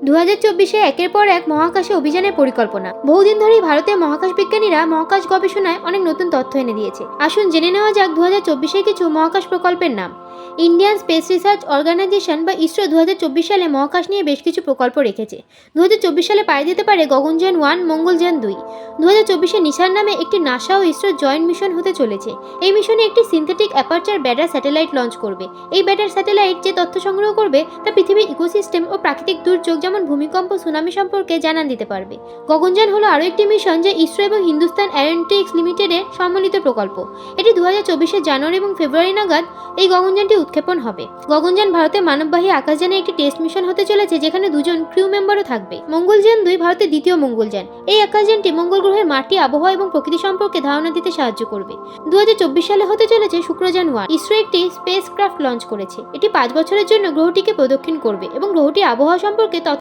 2024-এ একের পর এক মহাকাশে অভিযানের পরিকল্পনা। বহুদিন ধরেই ভারতের মহাকাশ বিজ্ঞানীরা মহাকাশ গবেষণায় অনেক নতুন তথ্য এনে দিয়েছে। আসুন জেনে নেওয়া যাক 2024-এর কিছু মহাকাশ প্রকল্পের নাম। ইন্ডিয়ান স্পেস রিসার্চ অর্গানাইজেশন বা ইসরো 2024 সালে মহাকাশ নিয়ে বেশ কিছু প্রকল্প রেখেছে। 2024 সালে পাড়ি দিতে পারে গগনযান 1, মঙ্গলযান 2। 2024-এ নিশার নামে একটি নাসা ও ইসরোর জয়েন্ট মিশন হতে চলেছে। এই মিশনে একটি synthetic aperture badder satellite launch করবে। এই ব্যাডার স্যাটেলাইট যে তথ্য সংগ্রহ করবে তা পৃথিবীর ইকোসিস্টেম ও প্রাকৃতিক দুর্যোগ যেমন ভূমিকম্প, সুনামি সম্পর্কে জানান দিতে পারবে। গগনযান হলো আরও একটি মিশন যা ইসরো এবং হিন্দুস্তান অ্যারোনটিক্স লিমিটেডের সম্মিলিত প্রকল্প। এটি 2024-এর জানুয়ারি এবং ফেব্রুয়ারি নাগাদ এই গগনযানটি উৎক্ষেপণ হবে। গগনযান ভারতের মানববাহী আকাশযানের একটি টেস্ট মিশন হতে চলেছে, যেখানে 2 ক্রিউ মেম্বারও থাকবে। মঙ্গলযান 2 ভারতের দ্বিতীয় মঙ্গলযান। এই আকাশযানটি মঙ্গল গ্রহের মাটি, আবহাওয়া এবং প্রকৃতি সম্পর্কে ধারণা দিতে সাহায্য করবে। 2024 সালে হতে চলেছে শুক্রযান 1। ইসরো একটি স্পেস ক্রাফট লঞ্চ করেছে। এটি 5 বছরের জন্য গ্রহটিকে প্রদক্ষিণ করবে এবং গ্রহটির আবহাওয়া সম্পর্কে তথ্য